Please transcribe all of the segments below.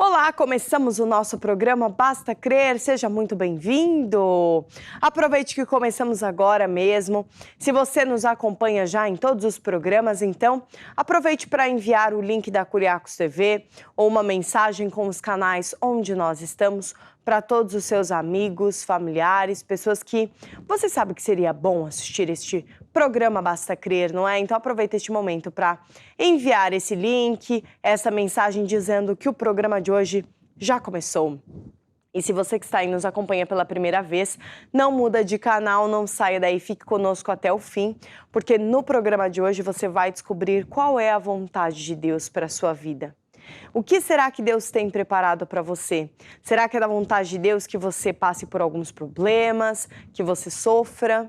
Olá, começamos o nosso programa Basta Crer, seja muito bem-vindo. Aproveite que começamos agora mesmo. Se você nos acompanha já em todos os programas, então aproveite para enviar o link da Curiacos TV ou uma mensagem com os canais onde nós estamos para todos os seus amigos, familiares, pessoas que você sabe que seria bom assistir este programa Basta Crer, não é? Então aproveita este momento para enviar esse link, essa mensagem dizendo que o programa de hoje já começou. E se você que está aí nos acompanha pela primeira vez, não muda de canal, não saia daí, fique conosco até o fim, porque no programa de hoje você vai descobrir qual é a vontade de Deus para a sua vida. O que será que Deus tem preparado para você? Será que é da vontade de Deus que você passe por alguns problemas, que você sofra?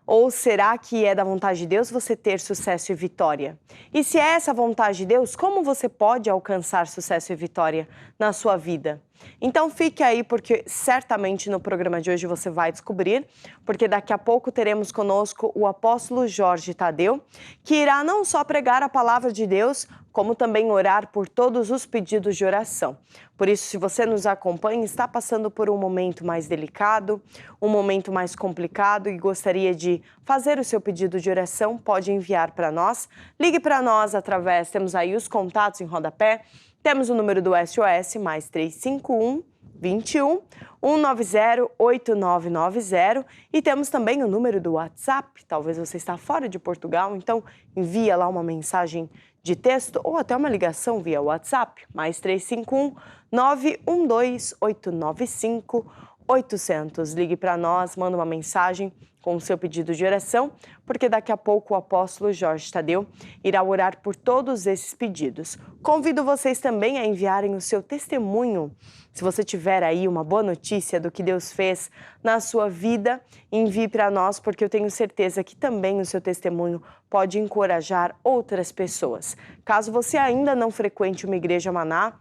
Ou será que é da vontade de Deus você ter sucesso e vitória? E se é essa vontade de Deus, como você pode alcançar sucesso e vitória na sua vida? Então fique aí, porque certamente no programa de hoje você vai descobrir, porque daqui a pouco teremos conosco o apóstolo Jorge Tadeu, que irá não só pregar a palavra de Deus, como também orar por todos os pedidos de oração. Por isso, se você nos acompanha e está passando por um momento mais delicado, um momento mais complicado e gostaria de fazer o seu pedido de oração, pode enviar para nós. Ligue para nós através, temos aí os contatos em rodapé, temos o número do SOS, mais 351 21 190 8990, e temos também o número do WhatsApp. Talvez você está fora de Portugal, então envia lá uma mensagem de texto ou até uma ligação via WhatsApp, mais 351 912 895 800. Ligue para nós, manda uma mensagem com o seu pedido de oração, porque daqui a pouco o apóstolo Jorge Tadeu irá orar por todos esses pedidos. Convido vocês também a enviarem o seu testemunho. Se você tiver aí uma boa notícia do que Deus fez na sua vida, envie para nós, porque eu tenho certeza que também o seu testemunho pode encorajar outras pessoas. Caso você ainda não frequente uma igreja Maná,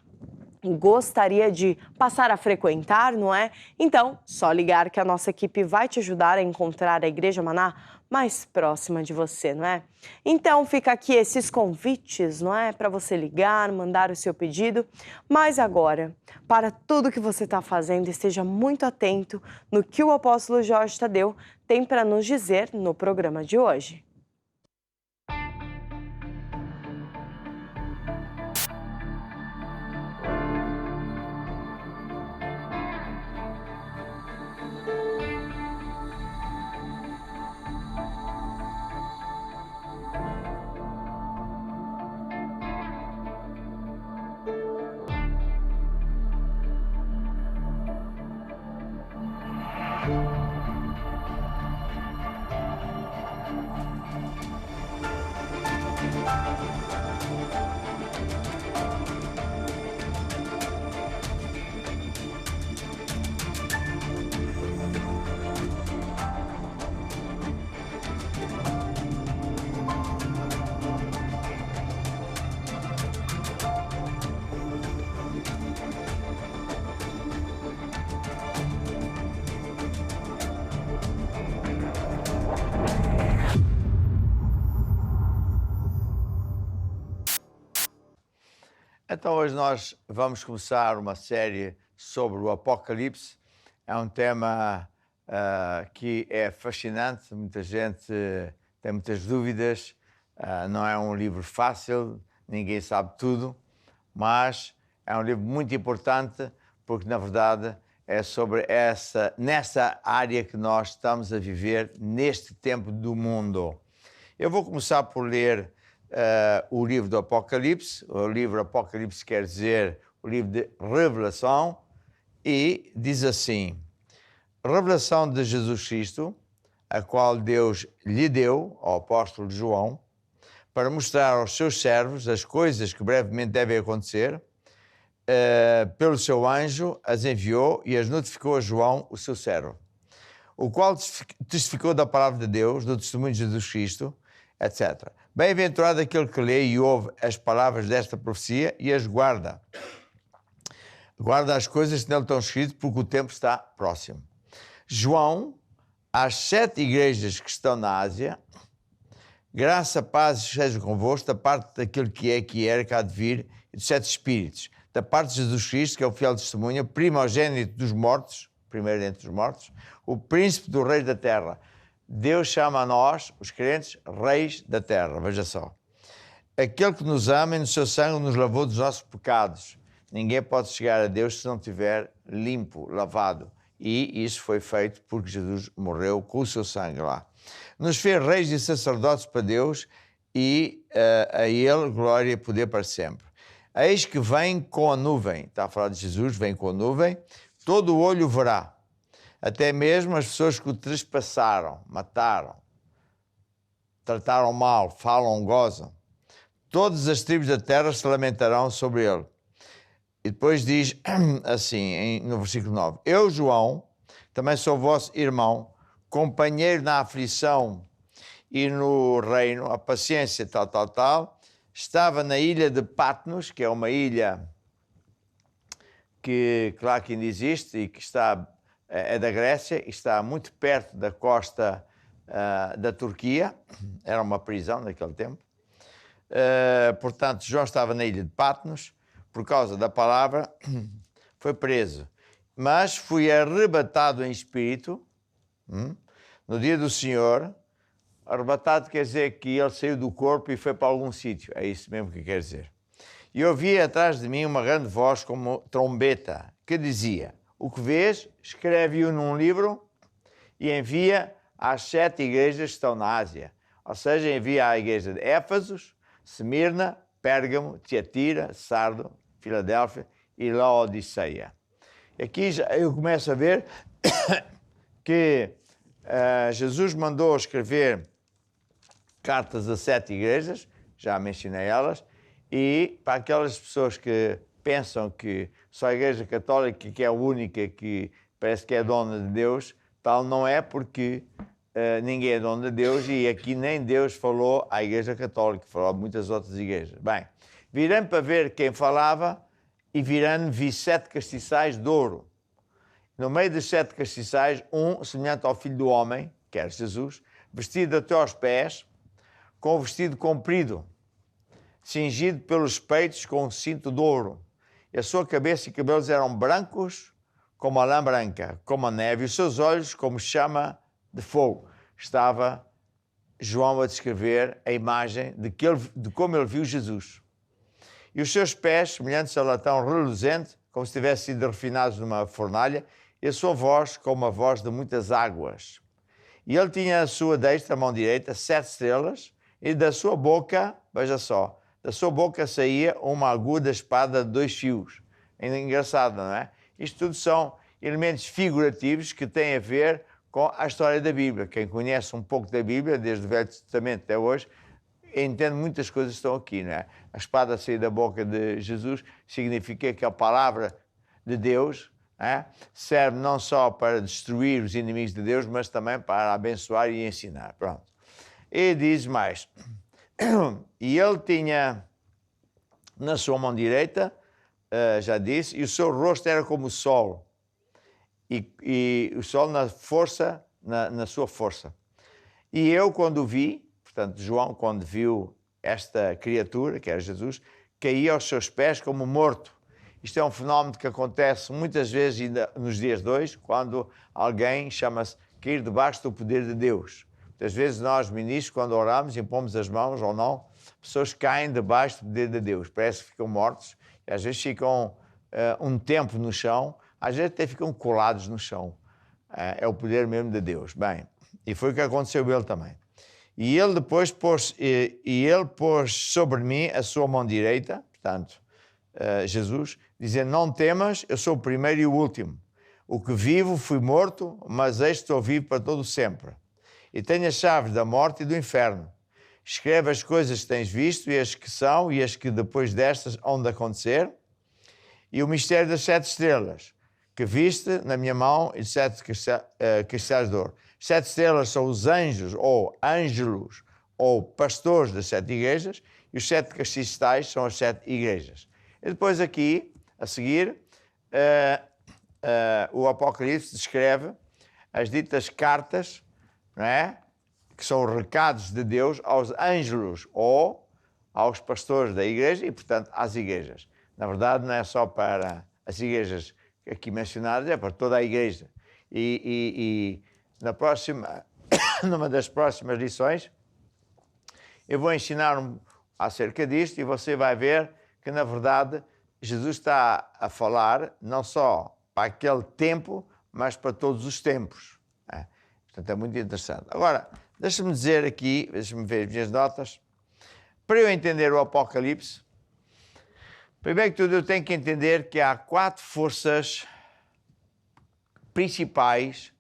gostaria de passar a frequentar, não é? Então, só ligar que a nossa equipe vai te ajudar a encontrar a Igreja Maná mais próxima de você, não é? Então, fica aqui esses convites, não é? Para você ligar, mandar o seu pedido. Mas agora, para tudo que você está fazendo, esteja muito atento no que o apóstolo Jorge Tadeu tem para nos dizer no programa de hoje. Então hoje nós vamos começar uma série sobre o Apocalipse. É um tema que é fascinante, muita gente tem muitas dúvidas, não é um livro fácil, ninguém sabe tudo, mas é um livro muito importante porque, na verdade, é sobre nessa área que nós estamos a viver neste tempo do mundo. Eu vou começar por ler o livro do Apocalipse. O livro Apocalipse quer dizer o livro de Revelação, e diz assim: Revelação de Jesus Cristo, a qual Deus lhe deu, ao apóstolo João, para mostrar aos seus servos as coisas que brevemente devem acontecer. Pelo seu anjo as enviou e as notificou a João, o seu servo, o qual testificou da palavra de Deus, do testemunho de Jesus Cristo, etc. Bem-aventurado aquele que lê e ouve as palavras desta profecia e as guarda. Guarda as coisas que nele estão escritas, porque o tempo está próximo. João, às 7 igrejas que estão na Ásia, graça, paz seja convosco, da parte daquele que é, que era, que há de vir, e dos 7 espíritos, da parte de Jesus Cristo, que é o fiel testemunha, primogênito dos mortos, primeiro entre os mortos, o príncipe dos reis da terra. Deus chama a nós, os crentes, reis da terra, veja só. Aquele que nos ama e no seu sangue nos lavou dos nossos pecados. Ninguém pode chegar a Deus se não tiver limpo, lavado. E isso foi feito porque Jesus morreu com o seu sangue lá. Nos fez reis e sacerdotes para Deus e a Ele glória e poder para sempre. Eis que vem com a nuvem, está a falar de Jesus, vem com a nuvem, todo o olho verá, até mesmo as pessoas que o trespassaram, mataram, trataram mal, falam, gozam. Todas as tribos da terra se lamentarão sobre ele. E depois diz assim, no versículo 9, eu, João, também sou vosso irmão, companheiro na aflição e no reino, a paciência, tal, estava na ilha de Patmos, que é uma ilha que, claro que ainda existe e que é da Grécia, e está muito perto da costa da Turquia, era uma prisão naquele tempo. Portanto, João estava na ilha de Patmos, por causa da palavra, foi preso. Mas fui arrebatado em espírito, no dia do Senhor. Arrebatado quer dizer que ele saiu do corpo e foi para algum sítio. É isso mesmo que quer dizer. E ouvi atrás de mim uma grande voz como trombeta, que dizia, o que vês, escreve-o num livro e envia às 7 igrejas que estão na Ásia. Ou seja, envia à igreja de Éfesos, Esmirna, Pérgamo, Tiatira, Sardo, Filadélfia e Laodiceia. Aqui eu começo a ver que Jesus mandou escrever cartas a 7 igrejas, já mencionei elas, e para aquelas pessoas que pensam que só a Igreja Católica que é a única que parece que é dona de Deus, tal não é, porque ninguém é dono de Deus e aqui nem Deus falou à Igreja Católica, falou a muitas outras igrejas. Bem, virando para ver quem falava e virando vi 7 castiçais de ouro. No meio dos 7 castiçais, um semelhante ao Filho do Homem, que era Jesus, vestido até aos pés, com o vestido comprido, cingido pelos peitos com um cinto de ouro. E a sua cabeça e cabelos eram brancos como a lã branca, como a neve, e os seus olhos como chama de fogo. Estava João a descrever a imagem de como ele viu Jesus. E os seus pés, semelhantes a latão reluzente, como se tivessem sido refinados numa fornalha, e a sua voz como a voz de muitas águas. E ele tinha a sua destra, a mão direita, 7 estrelas, e da sua boca, veja só, da sua boca saía uma aguda espada de 2 fios. Ainda engraçado, não é? Isto tudo são elementos figurativos que têm a ver com a história da Bíblia. Quem conhece um pouco da Bíblia, desde o Velho Testamento até hoje, entende muitas coisas que estão aqui, não é? A espada a sair da boca de Jesus significa que a palavra de Deus serve não só para destruir os inimigos de Deus, mas também para abençoar e ensinar. Pronto. E diz mais, e ele tinha na sua mão direita, já disse, e o seu rosto era como o sol, e o sol na força, na sua força. E eu, quando o vi, portanto, João, quando viu esta criatura, que era Jesus, caía aos seus pés como morto. Isto é um fenómeno que acontece muitas vezes ainda nos dias de hoje, quando alguém chama-se cair debaixo do poder de Deus. Muitas vezes nós, ministros, quando oramos, impomos as mãos ou não, pessoas caem debaixo do poder de Deus. Parece que ficam mortos, e às vezes ficam um tempo no chão, às vezes até ficam colados no chão. É o poder mesmo de Deus. Bem, e foi o que aconteceu a ele também. E ele depois pôs sobre mim a sua mão direita, portanto, Jesus, dizendo, não temas, eu sou o primeiro e o último. O que vivo fui morto, mas eis estou vivo para todo sempre. E tenho as chaves da morte e do inferno. Escreve as coisas que tens visto e as que são e as que depois destas hão de acontecer. E o mistério das 7 estrelas, que viste na minha mão e 7 castiçais de ouro. 7 estrelas são os anjos, ou ângelos, ou pastores das 7 igrejas, e os 7 castiçais são as 7 igrejas. E depois aqui, a seguir, o Apocalipse descreve as ditas cartas, não é? Que são recados de Deus aos ângelos ou aos pastores da igreja e, portanto, às igrejas. Na verdade, não é só para as igrejas aqui mencionadas, é para toda a igreja. E na próxima, numa das próximas lições, eu vou ensinar acerca disto e você vai ver que, na verdade, Jesus está a falar não só para aquele tempo, mas para todos os tempos. Portanto, é muito interessante. Agora, deixa-me dizer aqui, deixa-me ver as minhas notas. Para eu entender o Apocalipse, primeiro que tudo eu tenho que entender que há 4 forças principais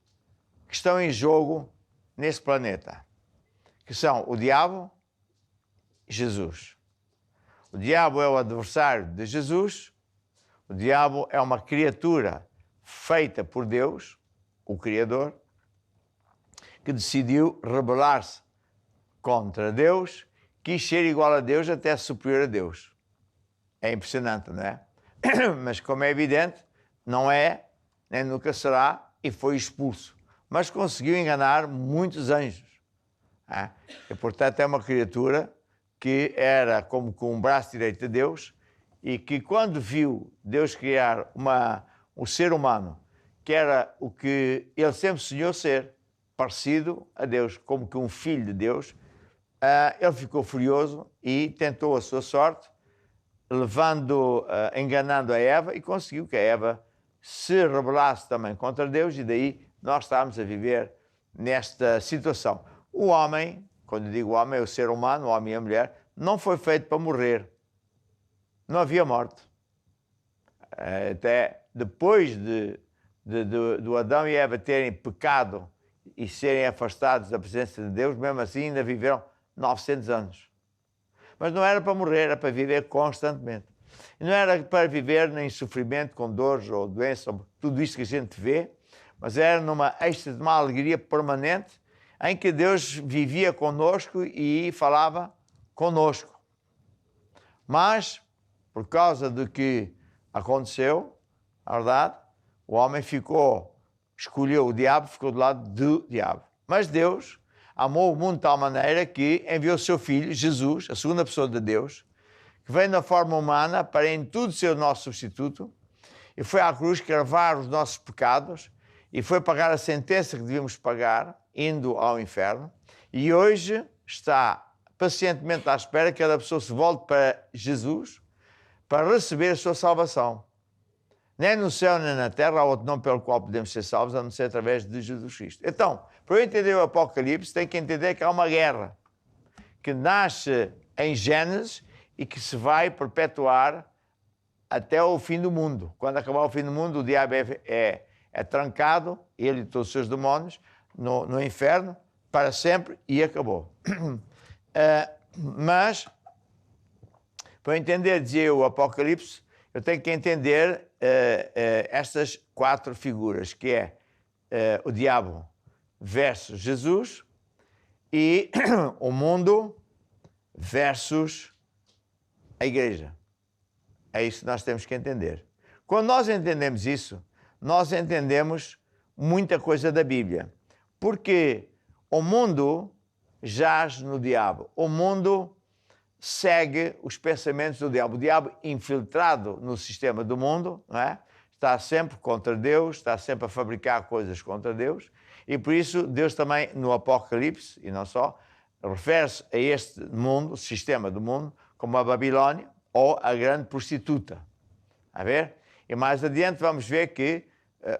que estão em jogo nesse planeta, que são o diabo e Jesus. O diabo é o adversário de Jesus, o diabo é uma criatura feita por Deus, o Criador, que decidiu rebelar-se contra Deus, quis ser igual a Deus, até superior a Deus. É impressionante, não é? Mas, como é evidente, não é, nem nunca será, e foi expulso. Mas conseguiu enganar muitos anjos. E, portanto, é uma criatura que era como com um braço direito de Deus e que, quando viu Deus criar um ser humano, que era o que ele sempre sonhou ser, parecido a Deus, como que um filho de Deus, ele ficou furioso e tentou a sua sorte, enganando a Eva, e conseguiu que a Eva se rebelasse também contra Deus, e daí nós estamos a viver nesta situação. O homem, quando digo homem, é o ser humano, o homem e a mulher, não foi feito para morrer. Não havia morte. Até depois do Adão e Eva terem pecado e serem afastados da presença de Deus, mesmo assim ainda viveram 900 anos. Mas não era para morrer, era para viver constantemente. E não era para viver em sofrimento, com dores ou doença, ou tudo isto que a gente vê, mas era numa êxtase de uma alegria permanente, em que Deus vivia conosco e falava conosco. Mas, por causa do que aconteceu, a verdade, o homem escolheu o diabo, ficou do lado do diabo. Mas Deus amou o mundo de tal maneira que enviou o seu Filho, Jesus, a segunda pessoa de Deus, que veio na forma humana para em tudo ser o nosso substituto, e foi à cruz cravar os nossos pecados, e foi pagar a sentença que devíamos pagar, indo ao inferno, e hoje está pacientemente à espera que cada pessoa se volte para Jesus para receber a sua salvação. Nem no céu nem na terra há outro nome pelo qual podemos ser salvos, a não ser através de Jesus Cristo. Então, para eu entender o Apocalipse, tem que entender que há uma guerra que nasce em Gênesis e que se vai perpetuar até o fim do mundo. Quando acabar o fim do mundo, o diabo é trancado, ele e todos os seus demónios, no inferno, para sempre, e acabou. Mas, para eu entender, dizia o Apocalipse, eu tenho que entender estas 4 figuras, que é o diabo versus Jesus e o mundo versus a igreja. É isso que nós temos que entender. Quando nós entendemos isso, nós entendemos muita coisa da Bíblia. Porque o mundo jaz no diabo. O mundo segue os pensamentos do diabo. O diabo, infiltrado no sistema do mundo, não é? Está sempre contra Deus, está sempre a fabricar coisas contra Deus. E por isso Deus também, no Apocalipse, e não só, refere-se a este mundo, o sistema do mundo, como a Babilónia ou a grande prostituta. A ver? E mais adiante vamos ver que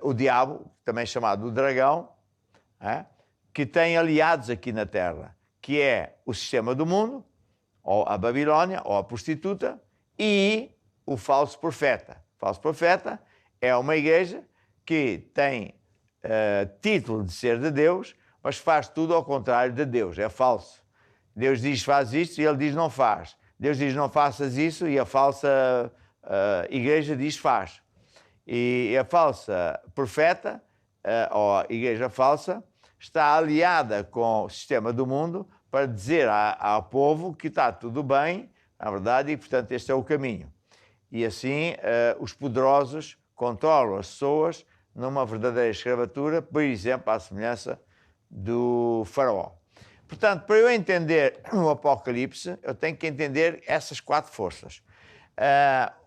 o diabo, também chamado o dragão, que tem aliados aqui na Terra, que é o sistema do mundo, ou a Babilónia, ou a prostituta, e o falso profeta. O falso profeta é uma igreja que tem título de ser de Deus, mas faz tudo ao contrário de Deus, é falso. Deus diz faz isto e ele diz não faz. Deus diz não faças isso e a falsa igreja diz faz. E a falsa profeta, ou a igreja falsa, está aliada com o sistema do mundo para dizer ao povo que está tudo bem, na verdade, e portanto este é o caminho. E assim os poderosos controlam as pessoas numa verdadeira escravatura, por exemplo, à semelhança do faraó. Portanto, para eu entender o Apocalipse, eu tenho que entender essas 4 forças.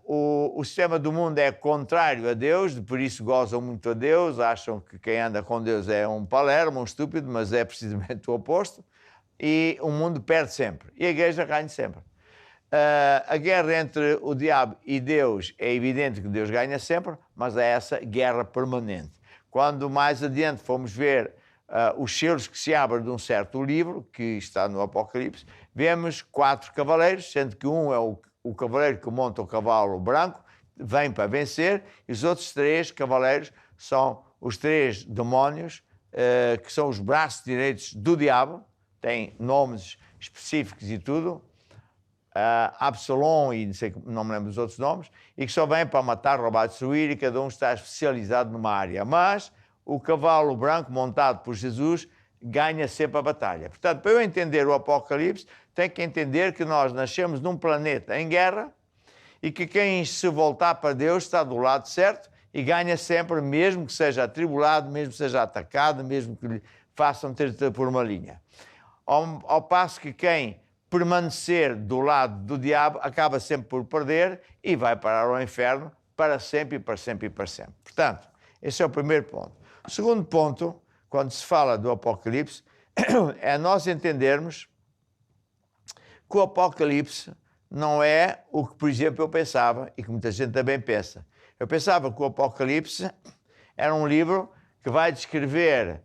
O sistema do mundo é contrário a Deus, por isso gozam muito a Deus, acham que quem anda com Deus é um palermo, um estúpido, mas é precisamente o oposto. E o mundo perde sempre, e a igreja ganha sempre. A guerra entre o diabo e Deus, é evidente que Deus ganha sempre, mas é essa guerra permanente. Quando mais adiante fomos ver os selos que se abrem de um certo livro, que está no Apocalipse, vemos 4 cavaleiros, sendo que um é o cavaleiro que monta o cavalo branco, vem para vencer, e os outros 3 cavaleiros são os 3 demónios, que são os braços direitos do diabo, têm nomes específicos e tudo, Absalom e não me lembro dos outros nomes, e que só vêm para matar, roubar, destruir, e cada um está especializado numa área. Mas o cavalo branco montado por Jesus ganha sempre a batalha. Portanto, para eu entender o Apocalipse, tenho que entender que nós nascemos num planeta em guerra e que quem se voltar para Deus está do lado certo e ganha sempre, mesmo que seja atribulado, mesmo que seja atacado, mesmo que lhe façam ter por uma linha. Ao passo que quem permanecer do lado do diabo acaba sempre por perder e vai parar ao inferno para sempre, para sempre e para sempre. Portanto, esse é o primeiro ponto. O segundo ponto, quando se fala do Apocalipse, é nós entendermos que o Apocalipse não é o que, por exemplo, eu pensava e que muita gente também pensa. Eu pensava que o Apocalipse era um livro que vai descrever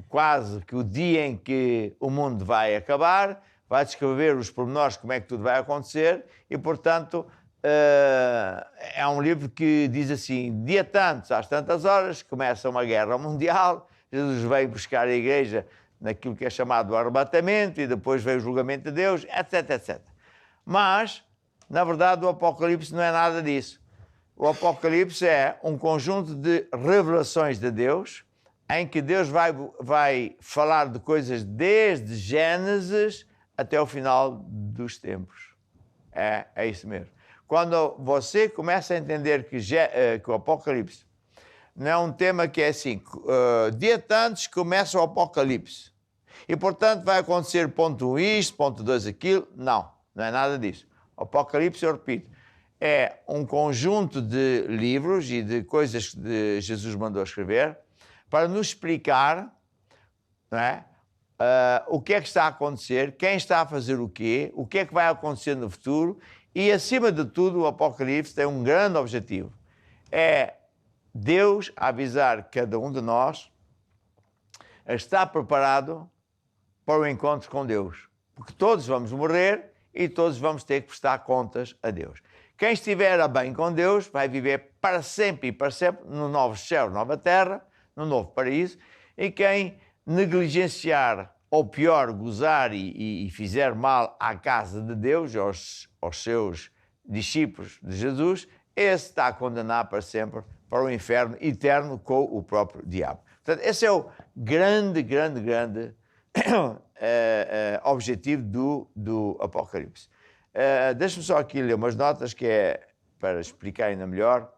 quase que o dia em que o mundo vai acabar, vai descrever os pormenores, como é que tudo vai acontecer e, portanto, é um livro que diz assim, dia tantos, às tantas horas, começa uma guerra mundial, Jesus veio buscar a igreja naquilo que é chamado o arrebatamento e depois veio o julgamento de Deus, etc, etc. Mas, na verdade, o Apocalipse não é nada disso. O Apocalipse é um conjunto de revelações de Deus, em que Deus vai falar de coisas desde Gênesis até o final dos tempos. É isso mesmo. Quando você começa a entender que o Apocalipse não é um tema que é assim, dia tantos começa o Apocalipse. E, portanto, vai acontecer ponto 1 isto, ponto 2 aquilo. Não é nada disso. O Apocalipse, eu repito, é um conjunto de livros e de coisas que Jesus mandou escrever para nos explicar, não é? O que é que está a acontecer, quem está a fazer o que é que vai acontecer no futuro e, acima de tudo, o Apocalipse tem um grande objetivo. É Deus avisar cada um de nós a estar preparado para o encontro com Deus. Porque todos vamos morrer e todos vamos ter que prestar contas a Deus. Quem estiver a bem com Deus vai viver para sempre e para sempre no novo céu, nova terra, no novo paraíso, e quem negligenciar, ou pior, gozar e fizer mal à casa de Deus, aos seus discípulos de Jesus, esse está a condenar para sempre para o inferno eterno com o próprio diabo. Portanto, esse é o grande objetivo do Apocalipse. Deixa-me só aqui ler umas notas que é para explicar ainda melhor.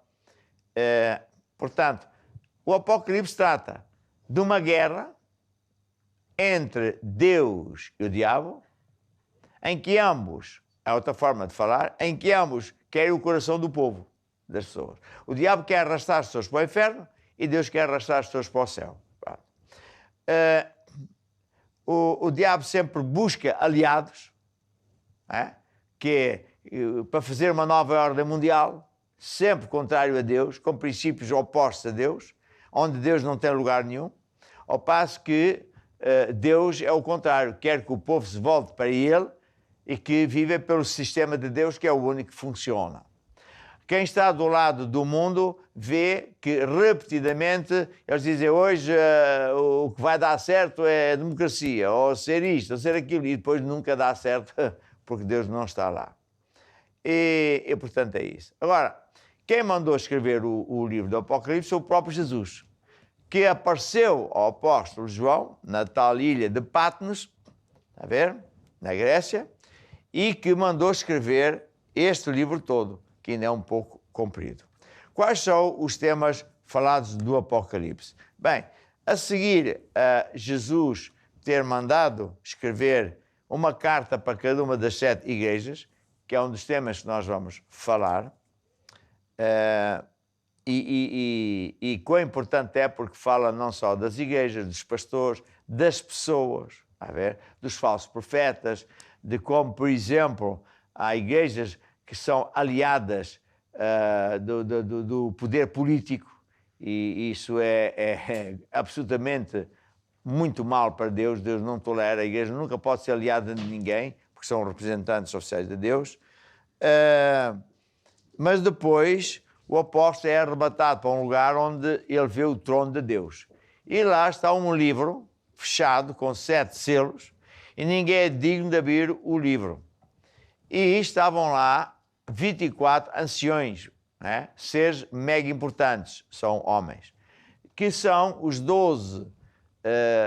Portanto, o Apocalipse trata de uma guerra entre Deus e o diabo, em que ambos, é outra forma de falar, em que ambos querem o coração do povo, das pessoas. O diabo quer arrastar as pessoas para o inferno e Deus quer arrastar as pessoas para o céu. O diabo sempre busca aliados, que é para fazer uma nova ordem mundial, sempre contrário a Deus, com princípios opostos a Deus, onde Deus não tem lugar nenhum, ao passo que Deus é o contrário, quer que o povo se volte para Ele e que viva pelo sistema de Deus, que é o único que funciona. Quem está do lado do mundo vê que repetidamente eles dizem hoje o que vai dar certo é a democracia, ou ser isto, ou ser aquilo, e depois nunca dá certo porque Deus não está lá. E portanto é isso. Agora, quem mandou escrever o livro do Apocalipse foi o próprio Jesus, que apareceu ao apóstolo João na tal ilha de Patmos, está a ver, na Grécia, e que mandou escrever este livro todo, que ainda é um pouco comprido. Quais são os temas falados do Apocalipse? Bem, a seguir a Jesus ter mandado escrever uma carta para cada uma das 7 igrejas, que é um dos temas que nós vamos falar. E quão importante é, porque fala não só das igrejas, dos pastores, das pessoas, a ver, dos falsos profetas, de como, por exemplo, há igrejas que são aliadas do poder político, e isso é absolutamente muito mal para Deus. Deus não tolera, a igreja nunca pode ser aliada de ninguém, porque são representantes oficiais de Deus. Mas depois o apóstolo é arrebatado para um lugar onde ele vê o trono de Deus. E lá está um livro fechado com 7 selos e ninguém é digno de abrir o livro. E estavam lá 24 anciões, né? Seres mega importantes, são homens, que são os 12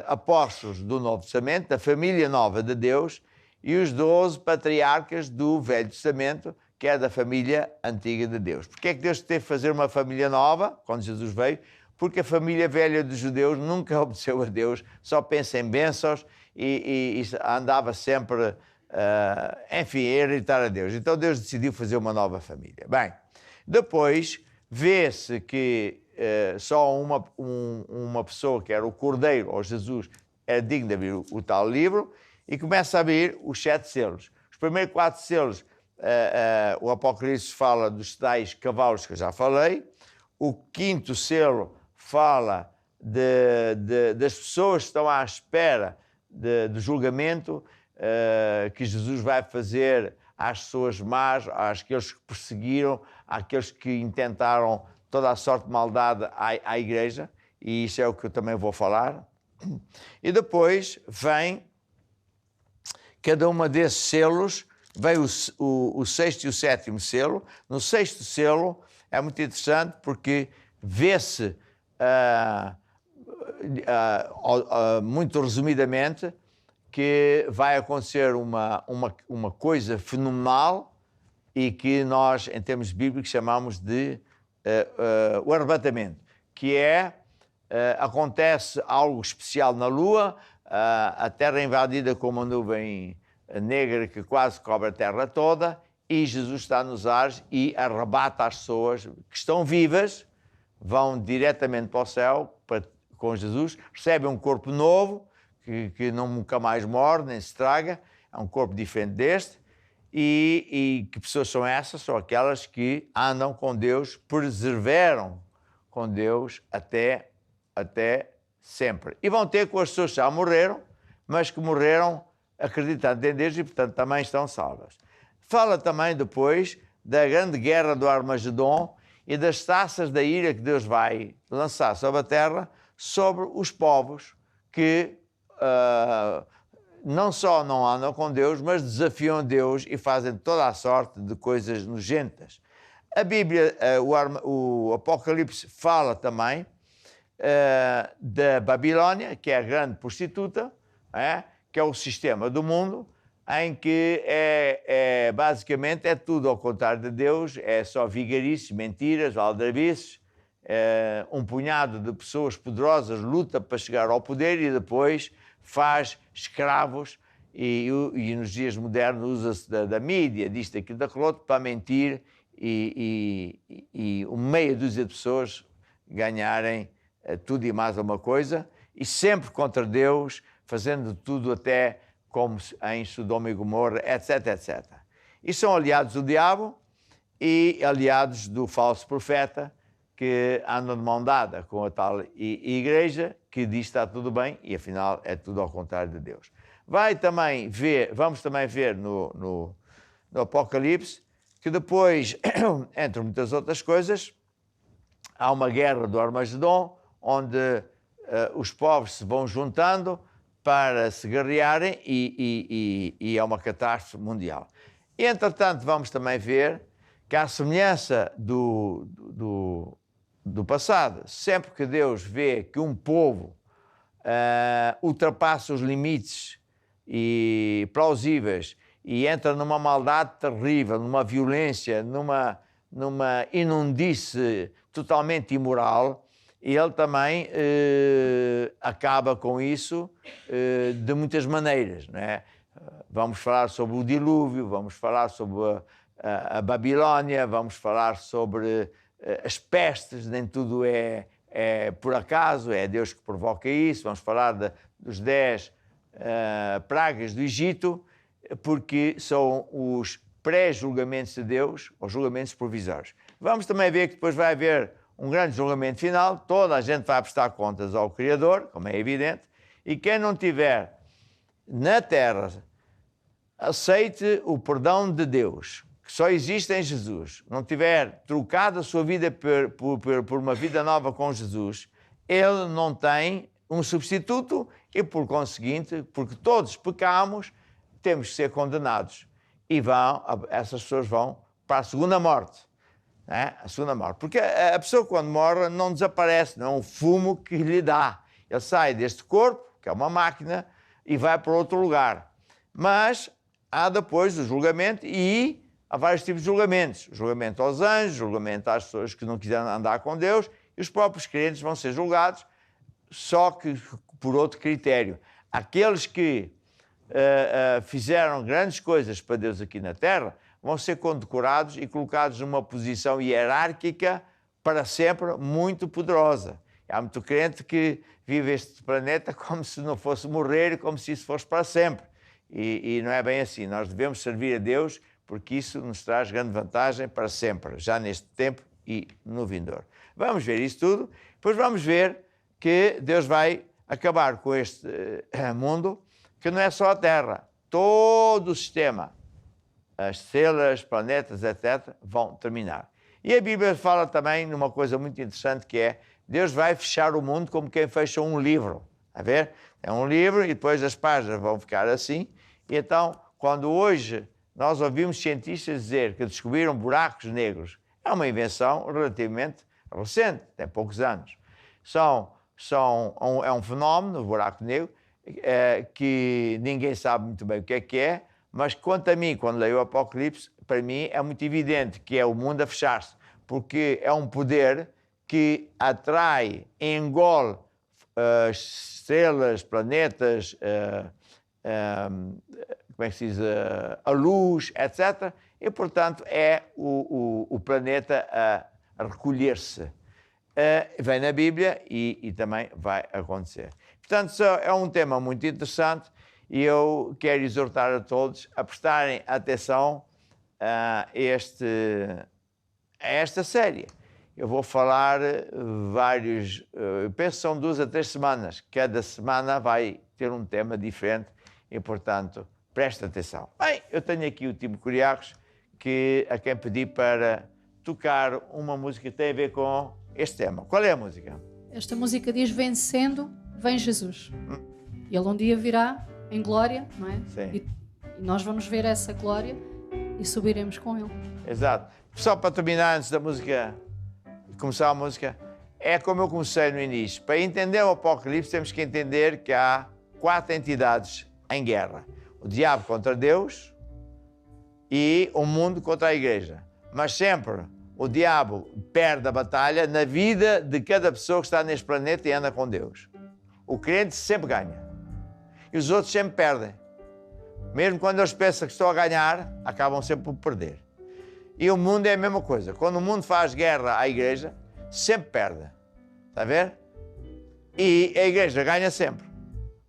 apóstolos do Novo Testamento, da família nova de Deus, e os 12 patriarcas do Velho Testamento, que é da família antiga de Deus. Porquê é que Deus teve que fazer uma família nova, quando Jesus veio? Porque a família velha dos judeus nunca obedeceu a Deus, só pensa em bênçãos e andava sempre, enfim, a irritar a Deus. Então Deus decidiu fazer uma nova família. Bem, depois vê-se que só uma pessoa, que era o Cordeiro, ou Jesus, era digno de abrir o tal livro, e começa a abrir os 7 selos. Os primeiros 4 selos, o Apocalipse fala dos tais cavalos que eu já falei. O 5º selo fala das pessoas que estão à espera do julgamento que Jesus vai fazer às pessoas más, àqueles que perseguiram, àqueles que intentaram toda a sorte de maldade à igreja, e isso é o que eu também vou falar. E depois vem cada uma desses selos, vem o 6º e o 7º selo. No 6º selo é muito interessante porque vê-se, muito resumidamente, que vai acontecer uma coisa fenomenal e que nós, em termos bíblicos, chamamos de o arrebatamento, que acontece algo especial na Lua, a Terra é invadida com uma nuvem negra que quase cobre a Terra toda, e Jesus está nos ares e arrebata as pessoas que estão vivas, vão diretamente para o céu com Jesus, recebem um corpo novo, que nunca mais morre, nem se estraga, é um corpo diferente deste. E que pessoas são essas? São aquelas que andam com Deus, perseveram com Deus até sempre. E vão ter com as pessoas que já morreram, mas que morreram acreditando em Deus e, portanto, também estão salvas. Fala também depois da grande guerra do Armagedon e das taças da ira que Deus vai lançar sobre a terra, sobre os povos que não só não andam com Deus, mas desafiam Deus e fazem toda a sorte de coisas nojentas. A Bíblia, o Apocalipse, fala também da Babilónia, que é a grande prostituta, que é o sistema do mundo, em que basicamente é tudo ao contrário de Deus, é só vigarices, mentiras, aldrabices, um punhado de pessoas poderosas luta para chegar ao poder e depois faz escravos, e nos dias modernos usa-se da mídia, disto, daquilo, daquilo outro, para mentir e meia dúzia de pessoas ganharem tudo e mais alguma coisa, e sempre contra Deus, fazendo tudo até como em Sodoma e Gomorra, etc, etc. E são aliados do diabo e aliados do falso profeta, que andam de mão dada com a tal igreja que diz que está tudo bem e afinal é tudo ao contrário de Deus. Vamos também ver no Apocalipse que depois, entre muitas outras coisas, há uma guerra do Armagedon, onde os povos se vão juntando para se guerrearem e é uma catástrofe mundial. E, entretanto, vamos também ver que, à semelhança do passado, sempre que Deus vê que um povo ultrapassa os limites plausíveis e entra numa maldade terrível, numa violência, numa inundice totalmente imoral, ele também acaba com isso de muitas maneiras, não é? vamos falar sobre o dilúvio, vamos falar sobre a Babilónia, vamos falar sobre as pestes, nem tudo é por acaso, é Deus que provoca isso. Vamos falar dos 10 pragas do Egito, porque são os pré-julgamentos de Deus, os julgamentos provisórios. Vamos também ver que depois vai haver um grande julgamento final, toda a gente vai prestar contas ao Criador, como é evidente, e quem não tiver na terra, aceite o perdão de Deus, que só existe em Jesus, não tiver trocado a sua vida por uma vida nova com Jesus, ele não tem um substituto e, por conseguinte, porque todos pecamos, temos que ser condenados. E essas pessoas vão para a segunda morte. Né? A segunda morte. Porque a pessoa, quando morre, não desaparece, não é um fumo que lhe dá. Ele sai deste corpo, que é uma máquina, e vai para outro lugar. Mas há depois o julgamento e há vários tipos de julgamentos. Julgamento aos anjos, julgamento às pessoas que não quiseram andar com Deus, e os próprios crentes vão ser julgados, só que por outro critério. Aqueles que fizeram grandes coisas para Deus aqui na Terra vão ser condecorados e colocados numa posição hierárquica para sempre muito poderosa. Há muito crente que vive este planeta como se não fosse morrer, como se isso fosse para sempre. E não é bem assim. Nós devemos servir a Deus porque isso nos traz grande vantagem para sempre, já neste tempo e no vindouro. Vamos ver isso tudo, depois vamos ver que Deus vai acabar com este mundo, que não é só a Terra, todo o sistema, as estrelas, planetas, etc., vão terminar. E a Bíblia fala também numa coisa muito interessante, que é Deus vai fechar o mundo como quem fecha um livro. Está a ver? É um livro e depois as páginas vão ficar assim. E então, quando hoje nós ouvimos cientistas dizer que descobriram buracos negros, é uma invenção relativamente recente, tem poucos anos. É um fenómeno, o buraco negro, que ninguém sabe muito bem o que é, mas quanto a mim, quando leio o Apocalipse, para mim é muito evidente que é o mundo a fechar-se, porque é um poder que atrai, engole estrelas, planetas, como é que se diz, a luz, etc. E, portanto, é o planeta a recolher-se. Vem na Bíblia e também vai acontecer. Portanto, é um tema muito interessante e eu quero exortar a todos a prestarem atenção a esta série. Eu vou falar vários, eu penso que são 2 a 3 semanas. Cada semana vai ter um tema diferente e, portanto, preste atenção. Bem, eu tenho aqui o Timo Curiacos, a quem pedi para tocar uma música que tem a ver com este tema. Qual é a música? Esta música diz: vencendo, vem Jesus. Ele um dia virá em glória, não é? Sim. E nós vamos ver essa glória e subiremos com ele. Exato. Só para terminar, antes da música, começar a música, é como eu comecei no início. Para entender o Apocalipse, temos que entender que há 4 entidades em guerra. O diabo contra Deus e o mundo contra a igreja. Mas sempre o diabo perde a batalha na vida de cada pessoa que está neste planeta e anda com Deus. O crente sempre ganha. E os outros sempre perdem. Mesmo quando eles pensam que estão a ganhar, acabam sempre por perder. E o mundo é a mesma coisa. Quando o mundo faz guerra à igreja, sempre perde. Está a ver? E a igreja ganha sempre.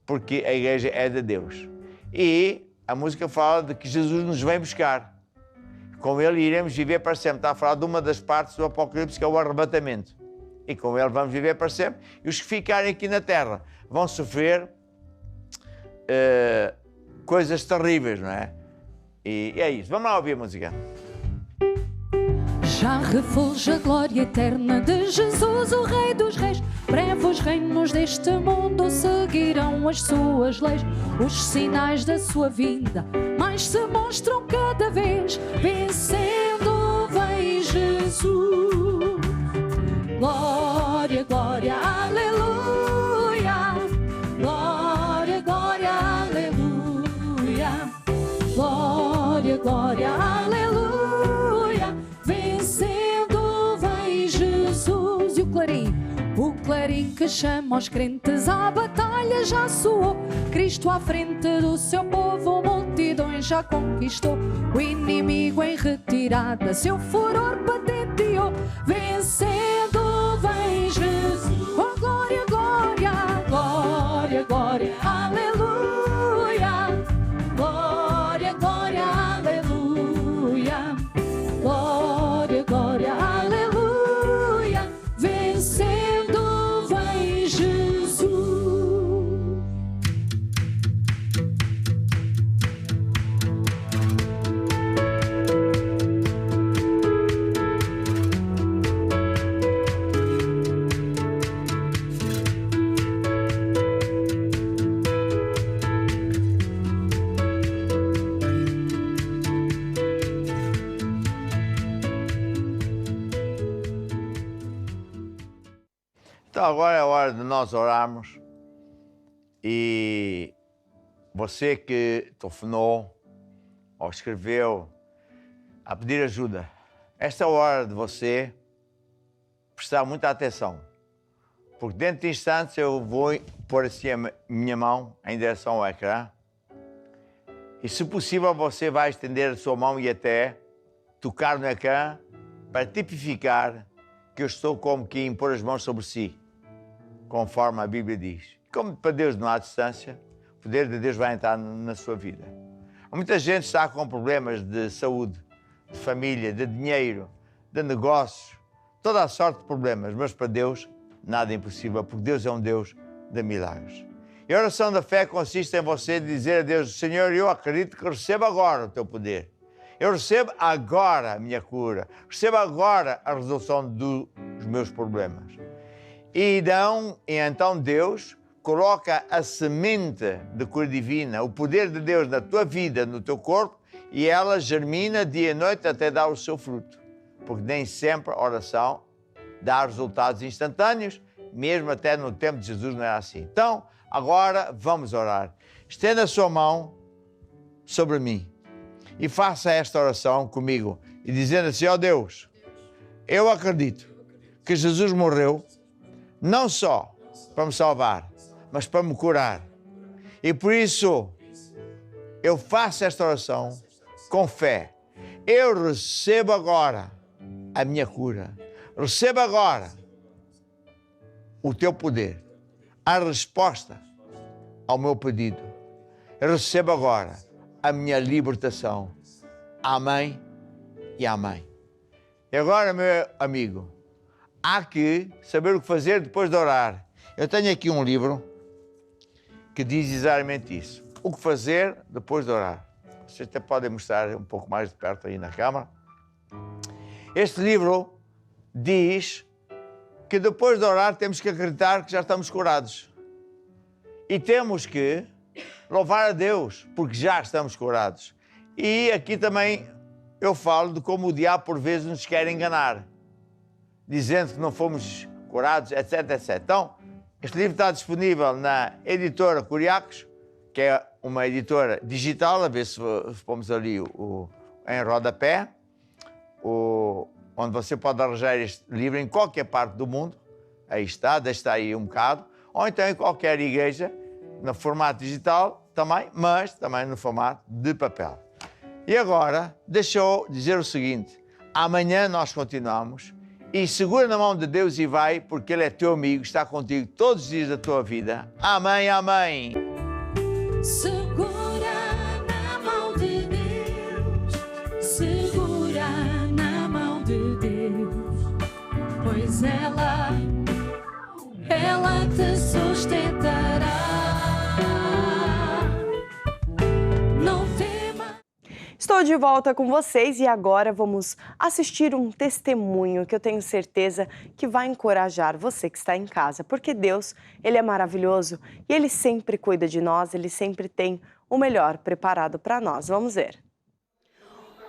Porque a igreja é de Deus. E a música fala de que Jesus nos vem buscar. Com ele iremos viver para sempre. Está a falar de uma das partes do Apocalipse, que é o arrebatamento. E com ele vamos viver para sempre. E os que ficarem aqui na terra vão sofrer coisas terríveis, não é? E é isso. Vamos lá ouvir a música. Já refulge a glória eterna de Jesus, o Rei dos Reis. Breve os reinos deste mundo seguirão as suas leis. Os sinais da sua vinda mais se mostram cada vez. Vencendo vem Jesus. Glória, glória, aleluia. Glória, glória, aleluia. Glória, glória, aleluia. Vencendo vem Jesus. E o clarim que chama os crentes à batalha já soou. Cristo à frente do seu povo, multidões já conquistou. O inimigo em retirada, seu furor patenteou. Vencendo vem Jesus. Oh, glória, glória, glória, glória, aleluia. Glória, glória, aleluia. Glória, glória, aleluia. Vencendo vem Jesus. Então agora é a hora de nós orarmos e você que telefonou ou escreveu a pedir ajuda, esta é a hora de você prestar muita atenção, porque dentro de instantes eu vou pôr assim a minha mão em direção ao ecrã e, se possível, você vai estender a sua mão e até tocar no ecrã para tipificar que eu estou como que a impor as mãos sobre si, conforme a Bíblia diz. Como para Deus não há distância, o poder de Deus vai entrar na sua vida. Muita gente está com problemas de saúde, de família, de dinheiro, de negócios, toda a sorte de problemas, mas para Deus nada é impossível, porque Deus é um Deus de milagres. E a oração da fé consiste em você dizer a Deus: Senhor, eu acredito que recebo agora o teu poder. Eu recebo agora a minha cura. Recebo agora a resolução dos meus problemas. E então Deus coloca a semente de cura divina, o poder de Deus na tua vida, no teu corpo, e ela germina dia e noite até dar o seu fruto. Porque nem sempre a oração dá resultados instantâneos, mesmo até no tempo de Jesus não era assim. Então, agora vamos orar. Estenda a sua mão sobre mim e faça esta oração comigo, e dizendo assim: ó Deus, eu acredito que Jesus morreu não só para me salvar, mas para me curar. E por isso eu faço esta oração com fé. Eu recebo agora a minha cura. Recebo agora o teu poder, a resposta ao meu pedido. Eu recebo agora a minha libertação. Amém e amém. E agora, meu amigo, há que saber o que fazer depois de orar. Eu tenho aqui um livro que diz exatamente isso. O que fazer depois de orar. Vocês até podem mostrar um pouco mais de perto aí na câmara. Este livro diz que depois de orar temos que acreditar que já estamos curados. E temos que louvar a Deus, porque já estamos curados. E aqui também eu falo de como o diabo por vezes nos quer enganar, dizendo que não fomos curados, etc, etc. Então, este livro está disponível na editora Curiacos, que é uma editora digital, a ver se pomos ali em rodapé, onde você pode arranjar este livro em qualquer parte do mundo. Aí está, deixa aí um bocado. Ou então em qualquer igreja, no formato digital também, mas também no formato de papel. E agora, deixa eu dizer o seguinte: amanhã nós continuamos. E segura na mão de Deus e vai, porque Ele é teu amigo, está contigo todos os dias da tua vida. Amém, amém. Segura na mão de Deus, segura na mão de Deus, pois ela te sustentará. Não tema. Estou de volta com vocês e agora vamos assistir um testemunho que eu tenho certeza que vai encorajar você que está em casa, porque Deus, Ele é maravilhoso e Ele sempre cuida de nós, Ele sempre tem o melhor preparado para nós. Vamos ver.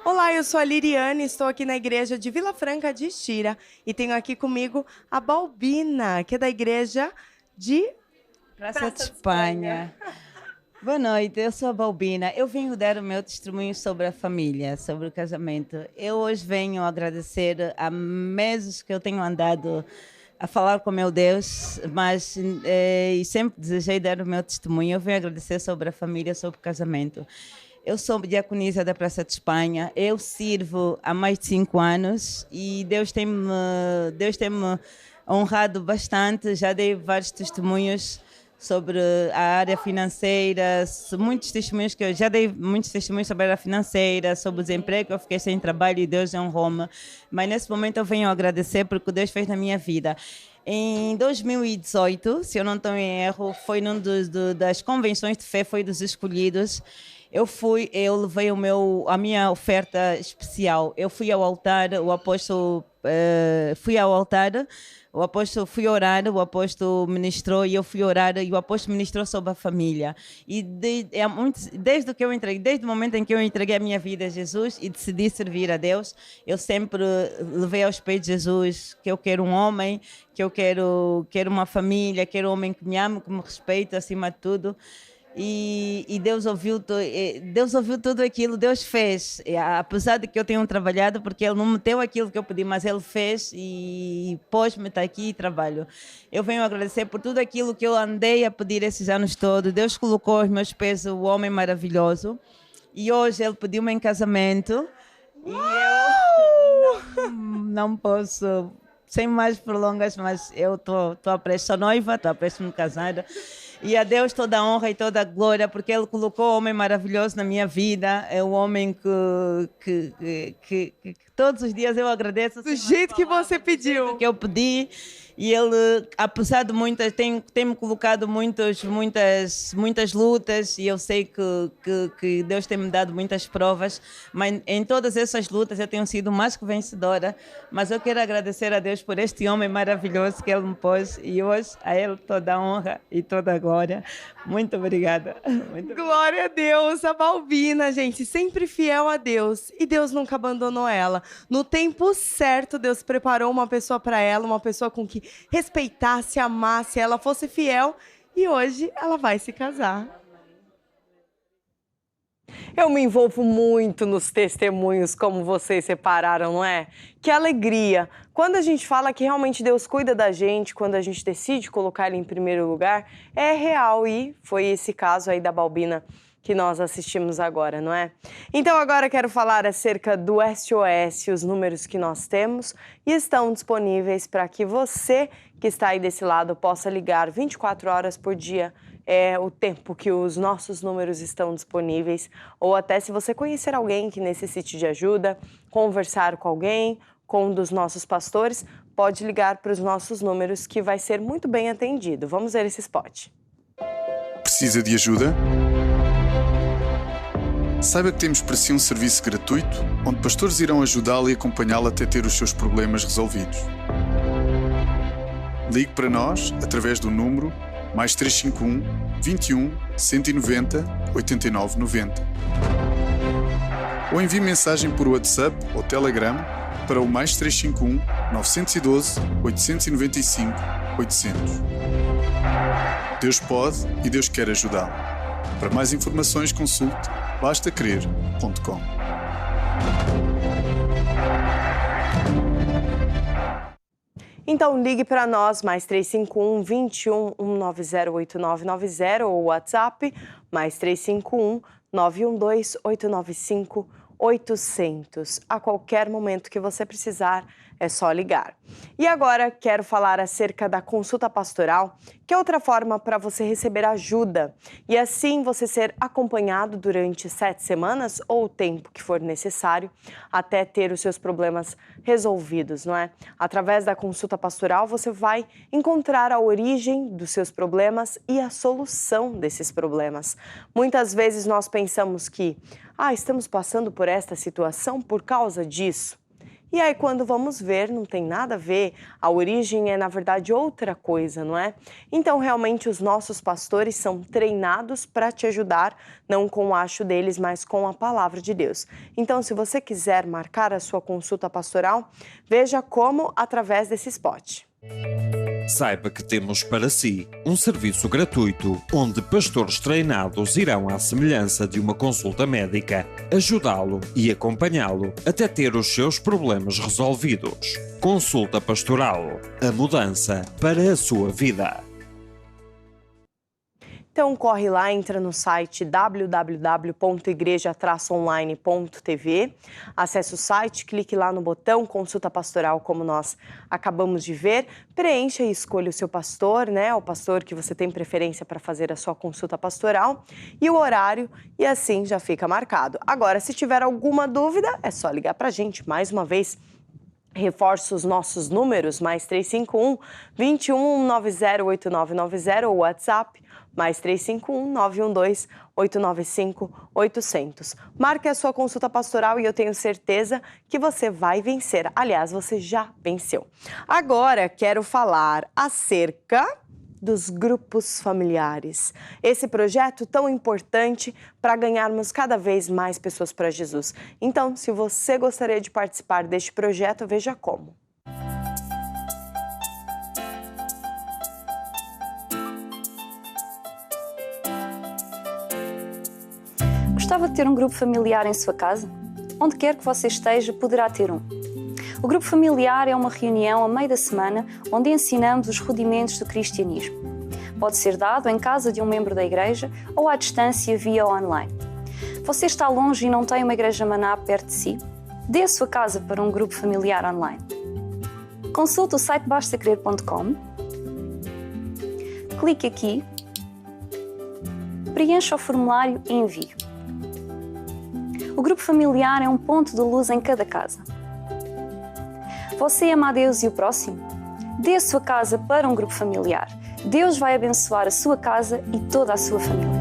Olá, eu sou a Liriane, estou aqui na igreja de Vila Franca de Xira e tenho aqui comigo a Balbina, que é da igreja de Praça de Espanha. Boa noite, eu sou a Balbina. Eu venho dar o meu testemunho sobre a família, sobre o casamento. Eu hoje venho agradecer há meses que eu tenho andado a falar com o meu Deus, mas e sempre desejei dar o meu testemunho. Eu venho agradecer sobre a família, sobre o casamento. Eu sou diaconisa da Praça de Espanha, eu sirvo há mais de 5 anos e Deus tem-me honrado bastante. Já dei vários testemunhos sobre a área financeira, muitos testemunhos que eu já dei muitos testemunhos sobre a área financeira, sobre o desemprego, eu fiquei sem trabalho e Deus honrou-me. Mas nesse momento eu venho agradecer porque Deus fez na minha vida. Em 2018, se eu não estou em erro, foi num das convenções de fé, foi dos escolhidos. Eu levei a minha oferta especial. Eu fui ao altar, o apóstolo fui orar, o apóstolo ministrou e eu fui orar e o apóstolo ministrou sobre a família. E desde o momento em que eu entreguei a minha vida a Jesus e decidi servir a Deus, eu sempre levei aos pés de Jesus que eu quero um homem, que eu quero uma família, quero um homem que me ame, que me respeite acima de tudo. E Deus ouviu tudo aquilo, Deus fez, apesar de que eu tenho trabalhado, porque Ele não me deu aquilo que eu pedi, mas Ele fez e pôs-me estar aqui e trabalho. Eu venho agradecer por tudo aquilo que eu andei a pedir esses anos todos. Deus colocou aos meus pés o homem maravilhoso e hoje Ele pediu-me em casamento. E eu não posso, sem mais prolongas, mas eu estou prestes a noiva, estou prestes a me casar. E a Deus toda a honra e toda a glória, porque Ele colocou um homem maravilhoso na minha vida. É um homem que todos os dias eu agradeço. Do jeito que você pediu. Que eu pedi. E Ele, apesar de muitas, tem-me colocado muitas lutas. E eu sei que Deus tem-me dado muitas provas. Mas em todas essas lutas eu tenho sido mais que vencedora. Mas eu quero agradecer a Deus por este homem maravilhoso que Ele me pôs. E hoje a Ele toda a honra e toda a glória. Muito obrigada. Glória a Deus, a Balbina, gente, sempre fiel a Deus. E Deus nunca abandonou ela. No tempo certo, Deus preparou uma pessoa para ela, uma pessoa com que respeitasse, amasse, ela fosse fiel. E hoje ela vai se casar. Eu me envolvo muito nos testemunhos como vocês separaram, não é? Que alegria! Quando a gente fala que realmente Deus cuida da gente, quando a gente decide colocar Ele em primeiro lugar, é real e foi esse caso aí da Balbina que nós assistimos agora, não é? Então agora quero falar acerca do SOS, os números que nós temos e estão disponíveis para que você que está aí desse lado possa ligar 24 horas por dia. É o tempo que os nossos números estão disponíveis, ou até se você conhecer alguém que necessite de ajuda, conversar com alguém, com um dos nossos pastores, pode ligar para os nossos números que vai ser muito bem atendido. Vamos ver esse spot. Precisa de ajuda? Saiba que temos para si um serviço gratuito, onde pastores irão ajudá-lo e acompanhá-lo até ter os seus problemas resolvidos. Ligue para nós através do número mais 351 21 190 89 90. Ou envie mensagem por WhatsApp ou Telegram para o mais 351 912 895 800. Deus pode e Deus quer ajudá-lo. Para mais informações, consulte bastacrer.com. Então ligue para nós, mais 351 21 190 8990 ou WhatsApp, mais 351 912 895 800. A qualquer momento que você precisar, é só ligar. E agora quero falar acerca da consulta pastoral, que é outra forma para você receber ajuda e assim você ser acompanhado durante 7 semanas ou o tempo que for necessário até ter os seus problemas resolvidos, não é? Através da consulta pastoral você vai encontrar a origem dos seus problemas e a solução desses problemas. Muitas vezes nós pensamos que estamos passando por esta situação por causa disso. E aí, quando vamos ver, não tem nada a ver, a origem é, na verdade, outra coisa, não é? Então, realmente, os nossos pastores são treinados para te ajudar, não com o acho deles, mas com a palavra de Deus. Então, se você quiser marcar a sua consulta pastoral, veja como através desse spot. Saiba que temos para si um serviço gratuito onde pastores treinados irão à semelhança de uma consulta médica ajudá-lo e acompanhá-lo até ter os seus problemas resolvidos. Consulta Pastoral, a mudança para a sua vida. Então corre lá, entra no site www.igreja-online.tv, acesse o site, clique lá no botão Consulta Pastoral, como nós acabamos de ver, preencha e escolha o seu pastor, né? O pastor que você tem preferência para fazer a sua consulta pastoral e o horário, e assim já fica marcado. Agora, se tiver alguma dúvida, é só ligar para a gente mais uma vez. Reforço os nossos números, mais 351 2190 8990 ou WhatsApp, mais 351 912 895 800. Marque a sua consulta pastoral e eu tenho certeza que você vai vencer. Aliás, você já venceu. Agora quero falar acerca dos grupos familiares. Esse projeto tão importante para ganharmos cada vez mais pessoas para Jesus. Então, se você gostaria de participar deste projeto, veja como. Gostava de ter um grupo familiar em sua casa? Onde quer que você esteja, poderá ter um. O grupo familiar é uma reunião a meio da semana onde ensinamos os rudimentos do cristianismo. Pode ser dado em casa de um membro da igreja ou à distância via online. Você está longe e não tem uma igreja maná perto de si? Dê a sua casa para um grupo familiar online. Consulte o site bastacrer.com, clique aqui, preencha o formulário e envie. O grupo familiar é um ponto de luz em cada casa. Você ama a Deus e o próximo? Dê a sua casa para um grupo familiar. Deus vai abençoar a sua casa e toda a sua família.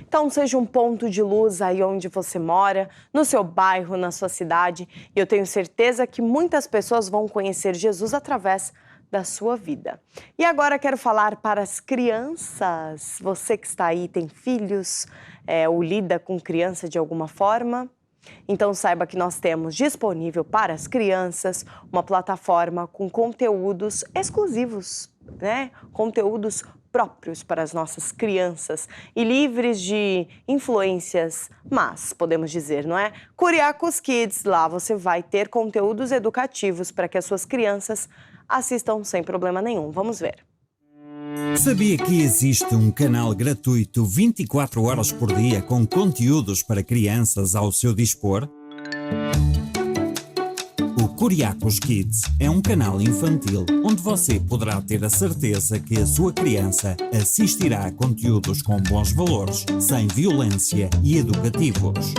Então, seja um ponto de luz aí onde você mora, no seu bairro, na sua cidade. E eu tenho certeza que muitas pessoas vão conhecer Jesus através da sua vida. E agora quero falar para as crianças. Você que está aí, tem filhos ou lida com criança de alguma forma? Então saiba que nós temos disponível para as crianças uma plataforma com conteúdos exclusivos, né? Conteúdos próprios para as nossas crianças e livres de influências, mas podemos dizer, não é? Curiacos Kids, lá você vai ter conteúdos educativos para que as suas crianças assistam sem problema nenhum. Vamos ver. Sabia que existe um canal gratuito 24 horas por dia com conteúdos para crianças ao seu dispor? O Curiacos Kids é um canal infantil onde você poderá ter a certeza que a sua criança assistirá a conteúdos com bons valores, sem violência e educativos.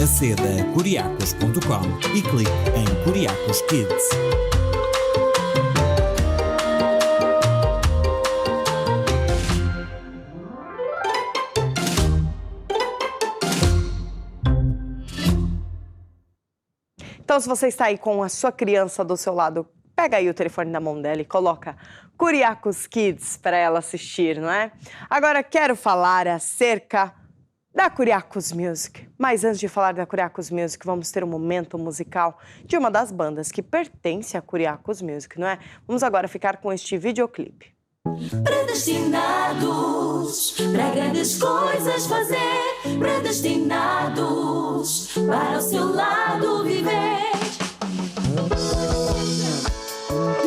Aceda a curiacos.com e clique em Curiacos Kids. Então, se você está aí com a sua criança do seu lado, pega aí o telefone na mão dela e coloca Curiacos Kids para ela assistir, não é? Agora, quero falar acerca da Curiacos Music. Mas antes de falar da Curiacos Music, vamos ter um momento musical de uma das bandas que pertence à Curiacos Music, não é? Vamos agora ficar com este videoclipe. Predestinados para grandes coisas fazer, predestinados para o seu lado viver.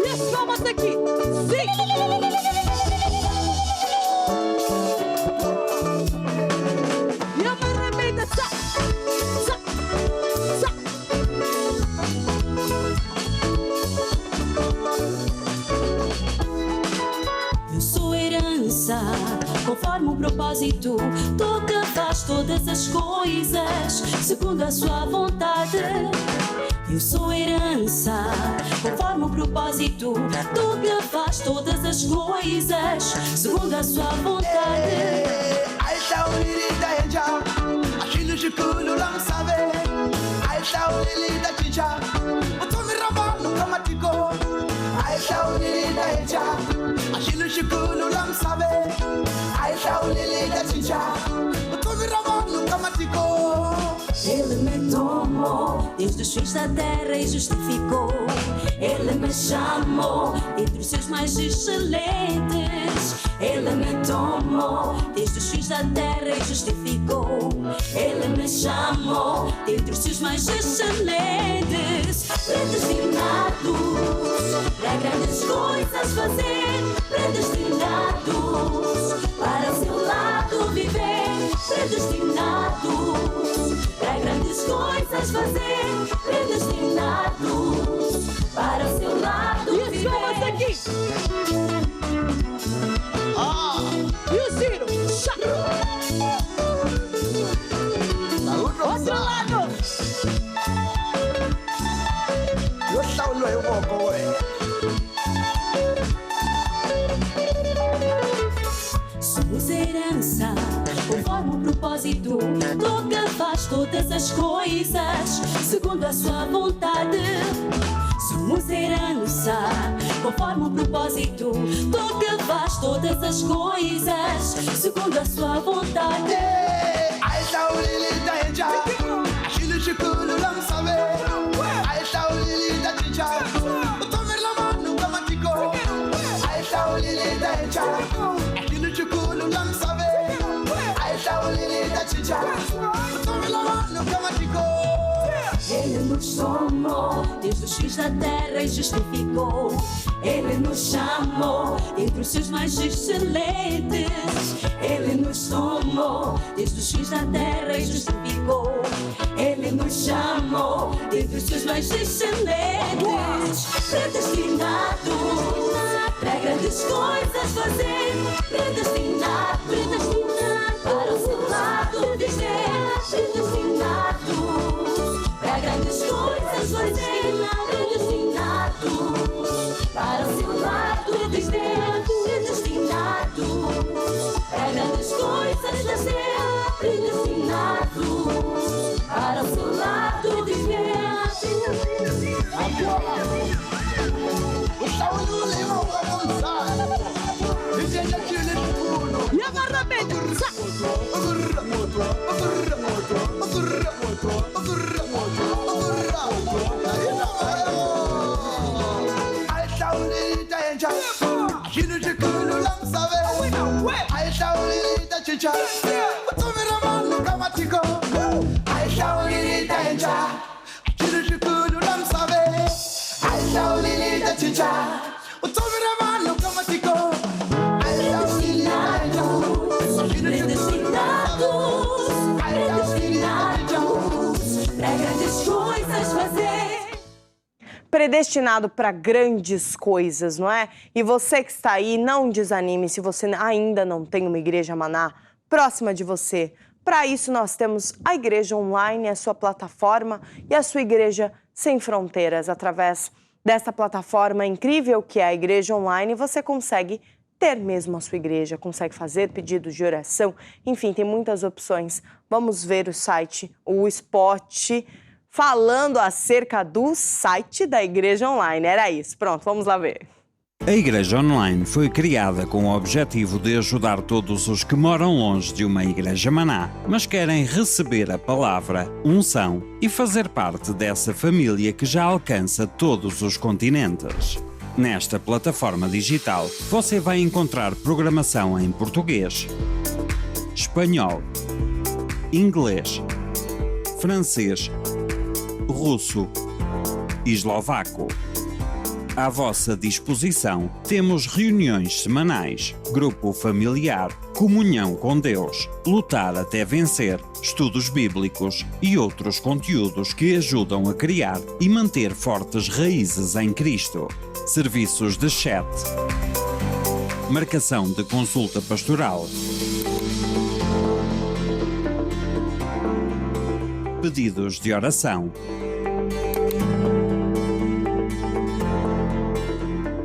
E as palmas aqui, sim! E a mão arrebenta, sa. Eu sou herança, conforme o propósito, tu que faz todas as coisas segundo a sua vontade. Eu sou herança, conforme o propósito, tu que faz todas as coisas segundo a sua vontade. Shukulu lam sabe, Aisha ulili da chicha, utumi rama. desde os fins da terra e justificou. Ele me chamou entre os seus mais excelentes. Ele me tomou desde os fins da terra e justificou. Ele me chamou dentre os seus mais excelentes. Predestinados para grandes coisas fazer. Predestinados para o seu lado viver. Predestinados para grandes coisas fazer. Predestinados para o seu lado viver. Vamos aqui! E o Ciro? Outro lado! Somos herança, conforme o propósito do que faz todas as coisas segundo a sua vontade. Somos herança, conforme o propósito do que faz todas as coisas segundo a sua vontade. Ele nos tomou desde os fins da terra e justificou. Ele nos chamou entre os seus mais excelentes. Ele nos tomou desde os fins da terra e justificou. Ele nos chamou entre os seus mais excelentes. Predestinados para grandes coisas fazer. Predestinados para o seu lado dizer. Predestinados para grandes coisas fazer. Predestinados para o seu lado dizer. Predestinados para grandes coisas fazer. Predestinados para o seu lado dizer. E agora, Pedro? Predestinado para grandes coisas, não é? E você que está aí, não desanime se você ainda não tem uma igreja Maná próxima de você. Para isso, nós temos a Igreja Online, a sua plataforma e a sua Igreja Sem Fronteiras. Através dessa plataforma incrível que é a Igreja Online, você consegue ter mesmo a sua igreja, consegue fazer pedidos de oração, enfim, tem muitas opções. Vamos ver o site, o spot, falando acerca do site da Igreja Online. Era isso. Pronto, vamos lá ver. A Igreja Online foi criada com o objetivo de ajudar todos os que moram longe de uma Igreja Maná, mas querem receber a palavra, unção e fazer parte dessa família que já alcança todos os continentes. Nesta plataforma digital, você vai encontrar programação em português, espanhol, inglês, francês, russo e eslovaco. À vossa disposição, temos reuniões semanais, grupo familiar, comunhão com Deus, lutar até vencer, estudos bíblicos e outros conteúdos que ajudam a criar e manter fortes raízes em Cristo. Serviços de chat, marcação de consulta pastoral, pedidos de oração.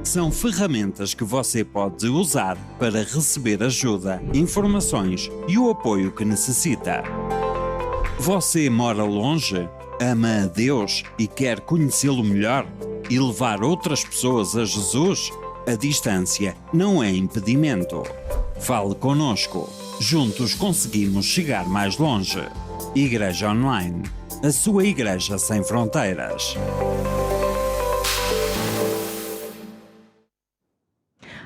São ferramentas que você pode usar para receber ajuda, informações e o apoio que necessita. Você mora longe, ama a Deus e quer conhecê-lo melhor e levar outras pessoas a Jesus? A distância não é impedimento. Fale conosco. Juntos conseguimos chegar mais longe. Igreja Online. a sua Igreja Sem Fronteiras.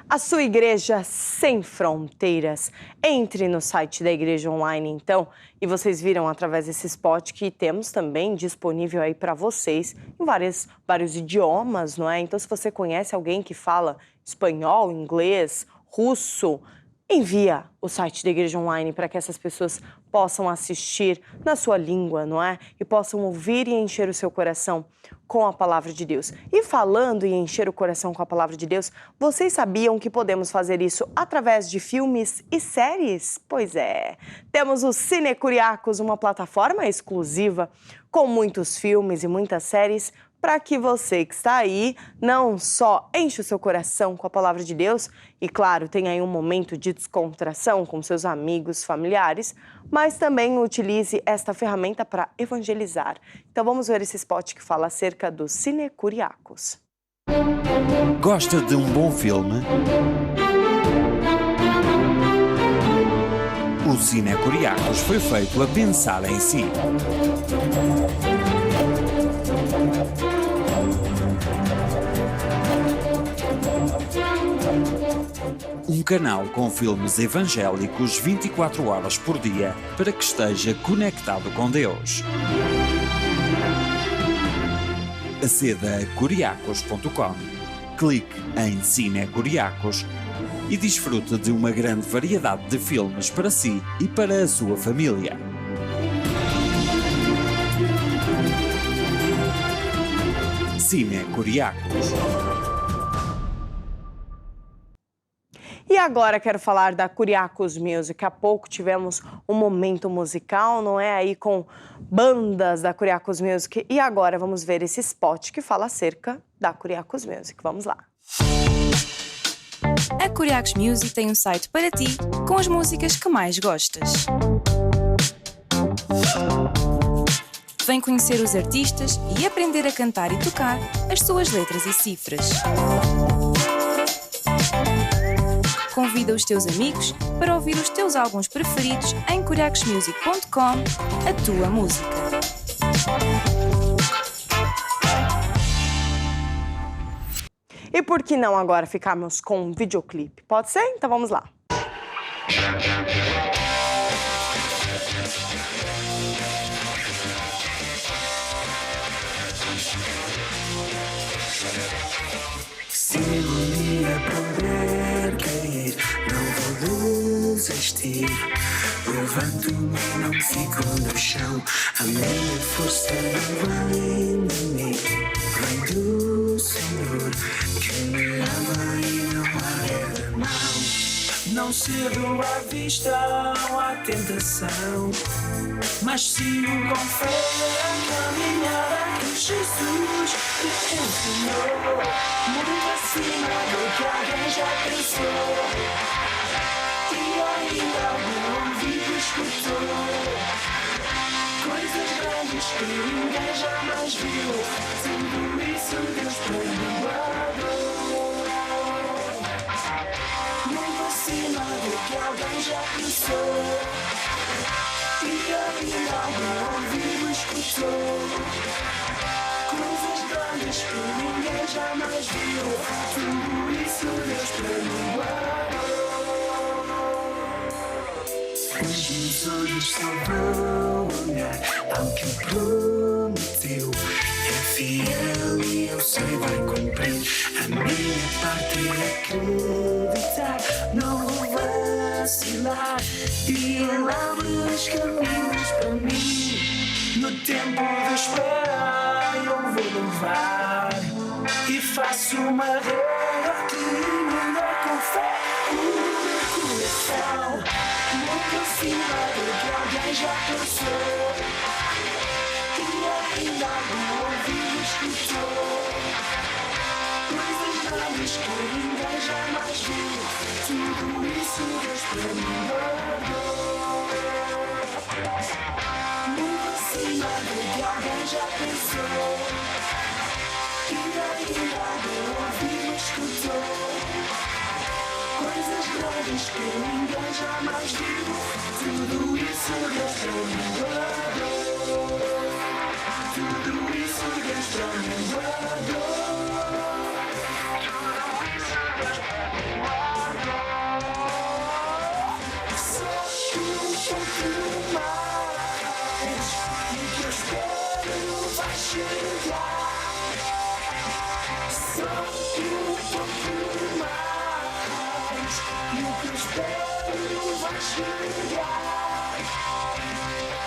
A sua Igreja Sem Fronteiras. Entre no site da Igreja Online, então, e vocês viram através desse spot que temos também disponível aí para vocês em vários idiomas, não é? Então, se você conhece alguém que fala espanhol, inglês, russo, envia o site da Igreja Online para que essas pessoas possam assistir na sua língua, não é? E possam ouvir e encher o seu coração com a Palavra de Deus. E falando em encher o coração com a Palavra de Deus, vocês sabiam que podemos fazer isso através de filmes e séries? Pois é, temos o Cine Curiacos, uma plataforma exclusiva com muitos filmes e muitas séries para que você que está aí não só enche o seu coração com a Palavra de Deus e, claro, tenha aí um momento de descontração com seus amigos, familiares, mas também utilize esta ferramenta para evangelizar. Então vamos ver esse spot que fala acerca do Cine Curiacos. Gosta de um bom filme? O Cine Curiacos foi feito a pensar em si. Um canal com filmes evangélicos 24 horas por dia para que esteja conectado com Deus. Aceda a curiacos.com, clique em Cine Curiacos e desfrute de uma grande variedade de filmes para si e para a sua família. Cine Curiacos. E agora quero falar da Curiacos Music. Há pouco tivemos um momento musical, não é? Aí com bandas da Curiacos Music. E agora vamos ver esse spot que fala acerca da Curiacos Music. Vamos lá. A Curiacos Music tem um site para ti com as músicas que mais gostas. Vem conhecer os artistas e aprender a cantar e tocar as suas letras e cifras. Convida os teus amigos para ouvir os teus álbuns preferidos em curiacosmusic.com, a tua música. E por que não agora ficarmos com um videoclipe? Pode ser? Então vamos lá. Se um dia puder cair, não vou desistir. Levanto-me e não fico no chão. A minha força não vem de mim, vem do Senhor, que me ama e não larga da mão. Não cedo à vista à tentação, mas sigo com fé a caminhada que Jesus me ensinou. Muito acima do que alguém já pensou e ainda algum ouvido escutou. Coisas grandes que ninguém jamais viu, tudo isso Deus para mim guardou. Muito acima do que alguém já pensou e ainda algum ouvido escutou. Coisas grandes que ninguém jamais viu, tudo isso Deus para mim guardou. Os meus olhos só vão olhar ao que prometeu. É fiel e eu sei vai cumprir. A minha parte é acreditar, não vou vacilar. E Ele abre os caminhos para mim. No tempo da espera eu vou louvar e faço uma renda que me dá com fé o meu coração. Muito acima do que alguém já pensou e ainda algum ouvido escutou. Coisas grandes que ninguém jamais viu, tudo isso Deus para mim guardou. Muito acima do que alguém já pensou e ainda algum ouvido escutou. Coisas grandes que ninguém jamais viu, tudo isso Deus para mim guardou. pouco mais. E o que eu espero vai chegar. Só um pouco mais. E o que eu espero vai chegar.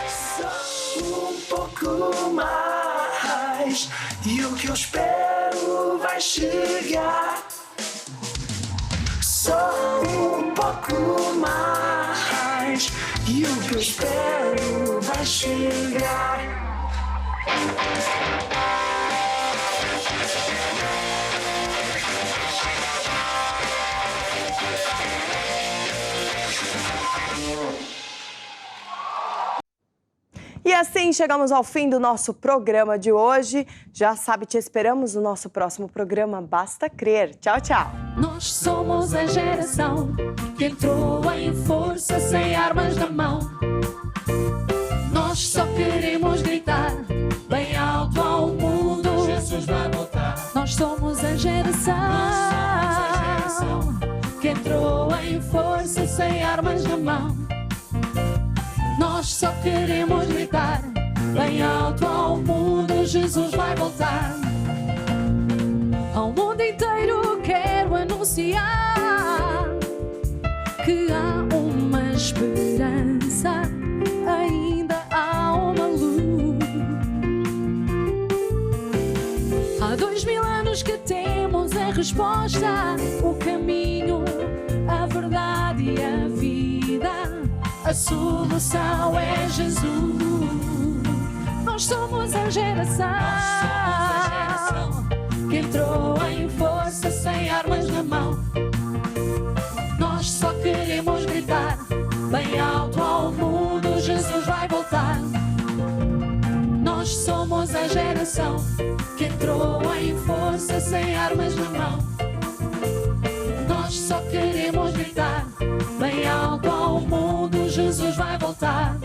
Só um pouco mais. E o que eu espero vai chegar. Só um pouco mais. E o que eu espero vai chegar. E assim chegamos ao fim do nosso programa de hoje. Já sabe, te esperamos no nosso próximo programa Basta Crer. Tchau, tchau. Nós somos a geração que entrou em força sem armas na mão. Nós só queremos gritar bem alto ao mundo: Jesus vai voltar. Nós somos a geração que entrou em força sem armas na mão. Nós só queremos gritar bem alto ao mundo: Jesus vai voltar. Ao mundo inteiro quero anunciar que há uma esperança, ainda há uma luz. Há 2000 anos que temos a resposta, o caminho, a verdade e a vida. A solução é Jesus. Nós somos a geração que entrou em força sem armas na mão. Nós só queremos gritar bem alto ao mundo: Jesus vai voltar. Nós somos a geração que entrou em força sem armas na mão. Nós só queremos gritar bem alto ao mundo: Jesus vai voltar.